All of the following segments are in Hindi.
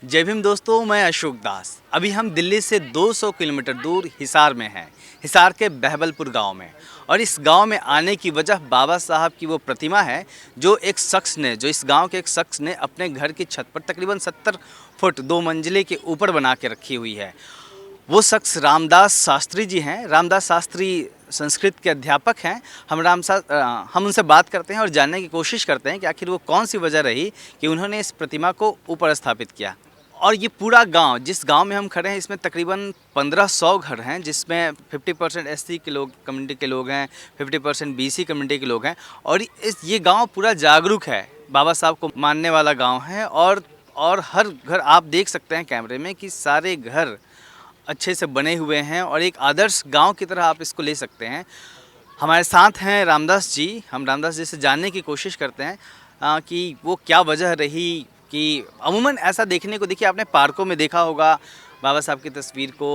जय भीम दोस्तों, मैं अशोक दास। अभी हम दिल्ली से 200 किलोमीटर दूर हिसार में हैं। हिसार के बहबलपुर गांव में। और इस गांव में आने की वजह बाबा साहब की वो प्रतिमा है जो इस गांव के एक शख्स ने अपने घर की छत पर तकरीबन 70 फुट 2 मंजिले के ऊपर बना के रखी हुई है। वो शख्स रामदास शास्त्री जी हैं। रामदास शास्त्री संस्कृत के अध्यापक हैं। हम उनसे बात करते हैं और जानने की कोशिश करते हैं कि आखिर वो कौन सी वजह रही कि उन्होंने इस प्रतिमा को ऊपर स्थापित किया। और ये पूरा गांव, जिस गांव में हम खड़े हैं, इसमें तकरीबन 1500 घर हैं, जिसमें 50% एससी के लोग कम्युनिटी के लोग हैं, 50% बीसी कम्युनिटी के लोग हैं। और ये गांव पूरा जागरूक है, बाबा साहब को मानने वाला गांव है। और हर घर आप देख सकते हैं कैमरे में कि सारे घर अच्छे से बने हुए हैं और एक आदर्श गांव की तरह आप इसको ले सकते हैं। हमारे साथ हैं रामदास जी। हम रामदास जी से जानने की कोशिश करते हैं कि वो क्या वजह रही कि अमूमन ऐसा देखने को, देखिए आपने पार्कों में देखा होगा बाबा साहब की तस्वीर को,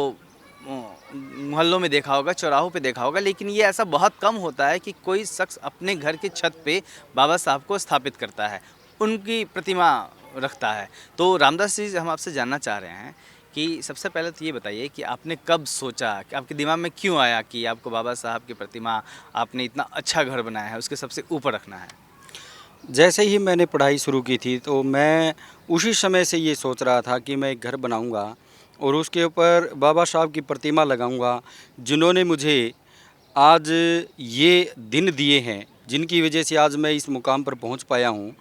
मोहल्लों में देखा होगा, चौराहों पे देखा होगा, लेकिन ये ऐसा बहुत कम होता है कि कोई शख्स अपने घर की छत पे बाबा साहब को स्थापित करता है, उनकी प्रतिमा रखता है। तो रामदास जी, हम आपसे जानना चाह रहे हैं कि सबसे पहले तो ये बताइए कि आपने कब सोचा, कि आपके दिमाग में क्यों आया कि आपको बाबा साहब की प्रतिमा, आपने इतना अच्छा घर बनाया है, उसके सबसे ऊपर रखना है? जैसे ही मैंने पढ़ाई शुरू की थी तो मैं उसी समय से ये सोच रहा था कि मैं एक घर बनाऊंगा और उसके ऊपर बाबा साहब की प्रतिमा लगाऊंगा, जिन्होंने मुझे आज ये दिन दिए हैं, जिनकी वजह से आज मैं इस मुकाम पर पहुंच पाया हूं।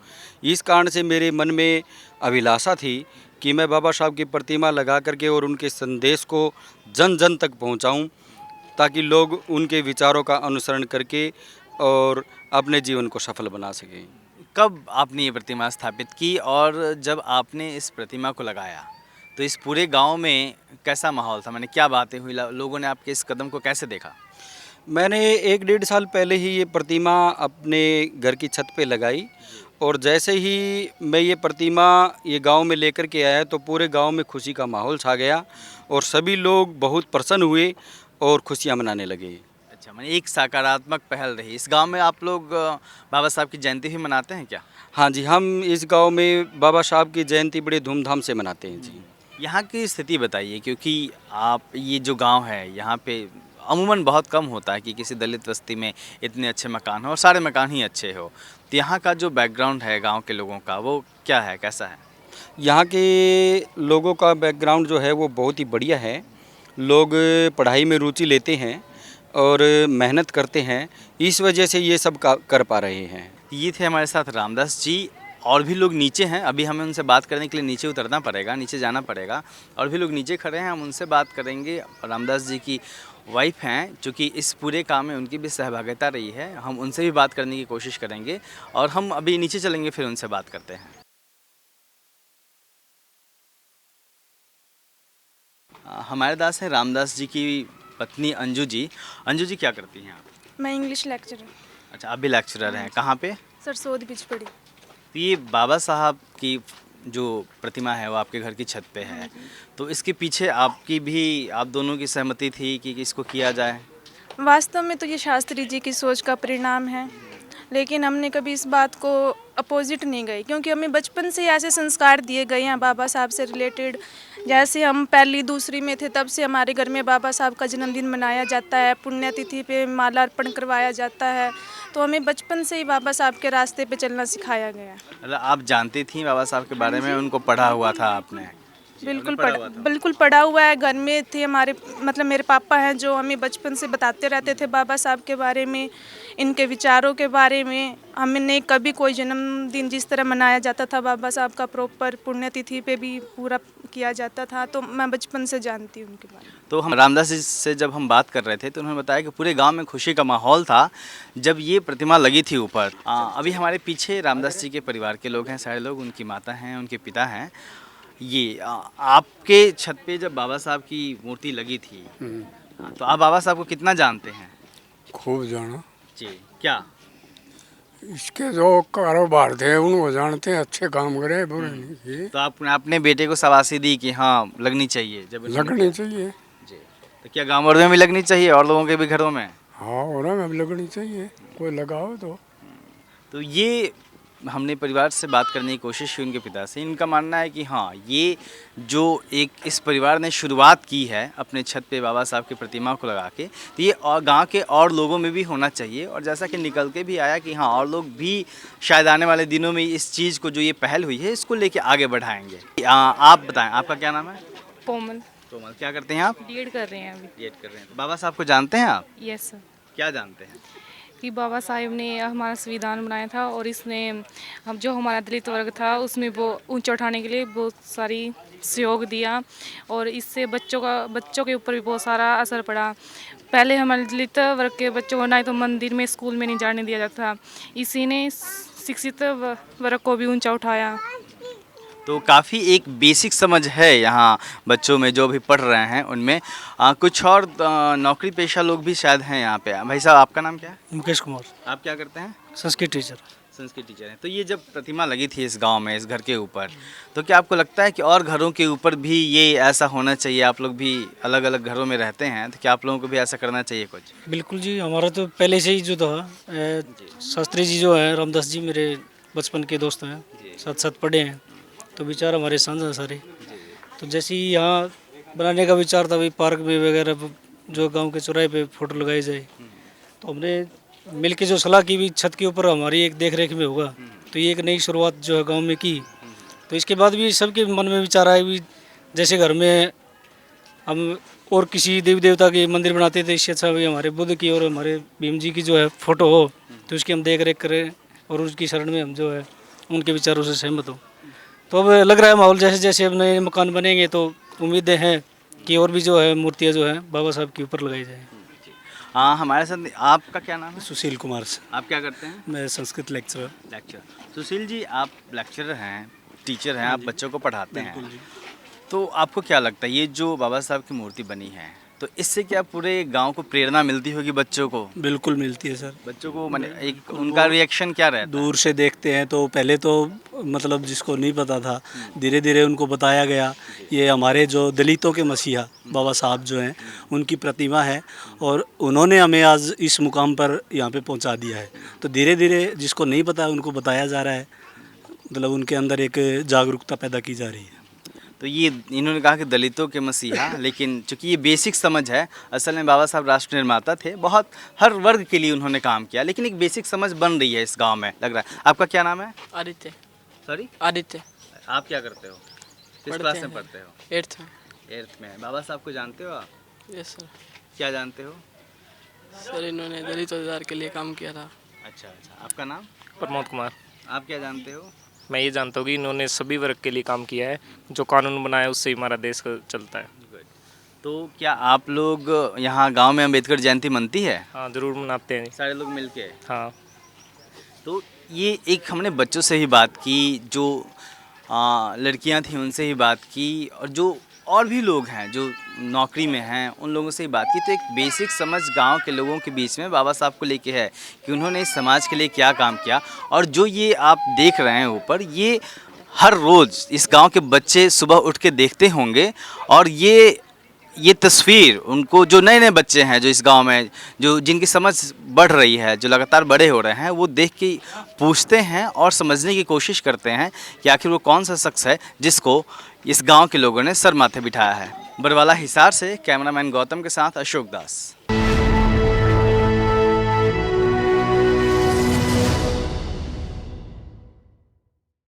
इस कारण से मेरे मन में अभिलाषा थी कि मैं बाबा साहब की प्रतिमा लगा करके और उनके संदेश को जन जन तक पहुंचाऊं, ताकि लोग उनके विचारों का अनुसरण करके और अपने जीवन को सफल बना सकें। कब आपने ये प्रतिमा स्थापित की और जब आपने इस प्रतिमा को लगाया तो इस पूरे गांव में कैसा माहौल था? मैंने क्या बातें हुई, लोगों ने आपके इस कदम को कैसे देखा? मैंने 1 डेढ़ साल पहले ही ये प्रतिमा अपने घर की छत पे लगाई और जैसे ही मैं ये प्रतिमा ये गांव में लेकर के आया तो पूरे गांव में खुशी का माहौल छा गया और सभी लोग बहुत प्रसन्न हुए और खुशियां मनाने लगे। अच्छा, मैंने एक सकारात्मक पहल रही। इस गांव में आप लोग बाबा साहब की जयंती भी मनाते हैं क्या? हाँ जी, हम इस गांव में बाबा साहब की जयंती बड़े धूमधाम से मनाते हैं जी। यहाँ की स्थिति बताइए, क्योंकि आप, ये जो गांव है यहाँ पे अमूमन बहुत कम होता है कि किसी दलित बस्ती में इतने अच्छे मकान हो और सारे मकान ही अच्छे हो। तो यहाँ का जो बैकग्राउंड है गांव के लोगों का, वो क्या है, कैसा है? यहाँ के लोगों का बैकग्राउंड जो है वो बहुत ही बढ़िया है। लोग पढ़ाई में रुचि लेते हैं और मेहनत करते हैं, इस वजह से ये सब कर पा रहे हैं। ये थे हमारे साथ रामदास जी। और भी लोग नीचे हैं, अभी हमें उनसे बात करने के लिए नीचे उतरना पड़ेगा, नीचे जाना पड़ेगा। और भी लोग नीचे खड़े हैं, हम उनसे बात करेंगे। रामदास जी की वाइफ हैं, चूँकि इस पूरे काम में उनकी भी सहभागिता रही है, हम उनसे भी बात करने की कोशिश करेंगे। और हम अभी नीचे चलेंगे, फिर उनसे बात करते हैं। हमारे दास हैं रामदास जी की पत्नी अंजू जी। अंजू जी, क्या करती हैं आप? मैं इंग्लिश लेक्चरर। अच्छा, आप भी लेक्चरर हैं, कहाँ पे? सरसोद बिचपड़ी। तो ये बाबा साहब की जो प्रतिमा है वो आपके घर की छत पे है, तो इसके पीछे आपकी भी, आप दोनों की सहमति थी कि इसको किया जाए? वास्तव में तो ये शास्त्री जी की सोच का परिणाम है, लेकिन हमने कभी इस बात को अपोजिट नहीं गए, क्योंकि हमें बचपन से ऐसे संस्कार दिए गए हैं बाबा साहब से रिलेटेड। जैसे हम पहली दूसरी में थे तब से हमारे घर में बाबा साहब का जन्मदिन मनाया जाता है, पुण्यतिथि पे माला अर्पण करवाया जाता है। तो हमें बचपन से ही बाबा साहब के रास्ते पे चलना सिखाया गया है। मतलब आप जानती थी बाबा साहब के बारे में, उनको पढ़ा हुआ था आपने? बिल्कुल पढ़ा हुआ है। घर में थे हमारे, मतलब मेरे पापा हैं जो हमें बचपन से बताते रहते थे बाबा साहब के बारे में, इनके विचारों के बारे में। हमने कभी कोई जन्मदिन जिस तरह मनाया जाता था बाबा साहब का प्रॉपर पुण्यतिथि पे भी पूरा किया जाता था, तो मैं बचपन से जानती हूँ उनके बारे में। तो हम रामदास जी से जब हम बात कर रहे थे तो उन्होंने बताया कि पूरे गांव में खुशी का माहौल था जब ये प्रतिमा लगी थी ऊपर। अभी हमारे पीछे रामदास जी के परिवार के लोग हैं, सारे लोग, उनकी माता हैं, उनके पिता हैं। ये आपके छत पे जब बाबा साहब की मूर्ति लगी थी, तो आप बाबा साहब को कितना जानते हैं? खूब जाना। जी, क्या? इसके जो कारोबार थे उनको जानते हैं, अच्छे काम करे, बुरे नहीं किए। तो आप अपने बेटे को शाबाशी दी कि हाँ लगनी चाहिए जब लगनी चाहिए। जी, तो क्या गाँव वालों में भी लगनी चाहिए और लोगों के भी घरों में? हाँ, और में भी लगनी चाहिए, कोई लगाओ तो। तो ये हमने परिवार से बात करने की कोशिश की उनके पिता से। इनका मानना है कि हाँ, ये जो एक इस परिवार ने शुरुआत की है अपने छत पे बाबा साहब की प्रतिमा को लगा के, तो ये और गांव के और लोगों में भी होना चाहिए। और जैसा कि निकल के भी आया कि हाँ, और लोग भी शायद आने वाले दिनों में इस चीज़ को, जो ये पहल हुई है, इसको लेके आगे बढ़ाएंगे। आप बताएं, आपका क्या नाम है? कोमल। कोमल, क्या करते हैं आप? बीएड कर रहे हैं अभी। बीएड कर रहे हैं। तो बाबा साहब को जानते हैं आप? Yes sir. क्या जानते हैं? कि बाबा साहेब ने हमारा संविधान बनाया था और इसने हम जो हमारा दलित वर्ग था उसमें वो ऊंचा उठाने के लिए बहुत सारी सहयोग दिया और इससे बच्चों के ऊपर भी बहुत सारा असर पड़ा। पहले हमारे दलित वर्ग के बच्चों को ना तो मंदिर में, स्कूल में नहीं जाने दिया जाता था। इसी ने शिक्षित वर्ग को भी ऊंचा उठाया। तो काफ़ी एक बेसिक समझ है यहाँ बच्चों में जो भी पढ़ रहे हैं उनमें। कुछ और नौकरी पेशा लोग भी शायद हैं यहाँ पे। भाई साहब, आपका नाम क्या है? मुकेश कुमार, आप क्या करते हैं? संस्कृत टीचर। संस्कृत टीचर हैं। तो ये जब प्रतिमा लगी थी इस गांव में, इस घर के ऊपर, तो क्या आपको लगता है कि और घरों के ऊपर भी ये ऐसा होना चाहिए? आप लोग भी अलग अलग घरों में रहते हैं, तो क्या आप लोगों को भी ऐसा करना चाहिए कुछ? बिल्कुल जी, हमारा तो पहले से ही जो था शास्त्री जी जो है, रामदास जी मेरे बचपन के दोस्त हैं, साथ साथ पढ़े हैं, तो विचार हमारे साझा सारे। तो जैसे ही यहाँ बनाने का विचार था, भाई पार्क में वगैरह जो गांव के चौराहे पे फोटो लगाई जाए, तो हमने मिल के जो सलाह की भी छत के ऊपर हमारी एक देख रेख में होगा, तो ये एक नई शुरुआत जो है गांव में की। तो इसके बाद भी सबके मन में विचार आया भी जैसे घर में हम और किसी देवी देवता के मंदिर बनाते थे, इससे अच्छा भाई हमारे बुद्ध की और हमारे भीम जी की जो है फोटो हो, तो उसकी हम देख रेख करें और उसकी शरण में हम जो है उनके विचारों से सहमत हो। तो अब लग रहा है माहौल जैसे जैसे अब नए मकान बनेंगे तो उम्मीदें हैं कि और भी जो है मूर्तियाँ जो है बाबा साहब के ऊपर लगाई जाए। हाँ, हमारे साथ आपका क्या नाम है? सुशील कुमार से, आप क्या करते हैं? मैं संस्कृत लेक्चरर। लेक्चर। सुशील जी, आप लेक्चरर हैं, टीचर हैं, आप बच्चों को पढ़ाते हैं, तो आपको क्या लगता है ये जो बाबा साहब की मूर्ति बनी है, तो इससे क्या पूरे गांव को प्रेरणा मिलती होगी बच्चों को? बिल्कुल मिलती है सर। बच्चों को माने एक उनका रिएक्शन क्या रहता है? दूर से देखते हैं तो पहले तो मतलब जिसको नहीं पता था, धीरे धीरे उनको बताया गया ये हमारे जो दलितों के मसीहा बाबा साहब जो हैं उनकी प्रतिमा है और उन्होंने हमें आज इस मुकाम पर यहाँ पे पहुँचा दिया है। तो धीरे धीरे जिसको नहीं पता उनको बताया जा रहा है, मतलब उनके अंदर एक जागरूकता पैदा की जा रही है। तो ये इन्होंने कहा कि दलितों के मसीहा, लेकिन चूंकि ये बेसिक समझ है, असल में बाबा साहब राष्ट्र निर्माता थे, बहुत हर वर्ग के लिए उन्होंने काम किया, लेकिन एक बेसिक समझ बन रही है इस गांव में, लग रहा है। आपका क्या नाम है? आदित्य। सॉरी, आदित्य। आप क्या करते हो? किस क्लास में पढ़ते हो? 8th में। 8th में। बाबा साहब को जानते हो आप? Yes sir. क्या जानते हो? सर इन्होंने दलित रोजगार के लिए काम किया था। अच्छा अच्छा। आपका नाम? प्रमोद कुमार। आप क्या जानते हो? मैं ये जानता हूँ कि इन्होंने सभी वर्ग के लिए काम किया है, जो कानून बनाया है उससे ही हमारा देश चलता है। तो क्या आप लोग यहाँ गांव में अम्बेडकर जयंती मनती है? हाँ, ज़रूर मनाते हैं। सारे लोग मिलके? हाँ। तो ये एक हमने बच्चों से ही बात की, जो लड़कियां थी उनसे ही बात की, और जो और भी लोग हैं जो नौकरी में हैं उन लोगों से ही बात की। तो एक बेसिक समझ गांव के लोगों के बीच में बाबा साहब को लेके है कि उन्होंने इस समाज के लिए क्या काम किया। और जो ये आप देख रहे हैं ऊपर, ये हर रोज़ इस गांव के बच्चे सुबह उठ के देखते होंगे, और ये तस्वीर उनको, जो नए नए बच्चे हैं जो इस गांव में, जो जिनकी समझ बढ़ रही है, जो लगातार बड़े हो रहे हैं, वो देख के पूछते हैं और समझने की कोशिश करते हैं कि आखिर वो कौन सा शख्स है जिसको इस गांव के लोगों ने सर माथे बिठाया है। बरवाला हिसार से कैमरामैन गौतम के साथ अशोक दास।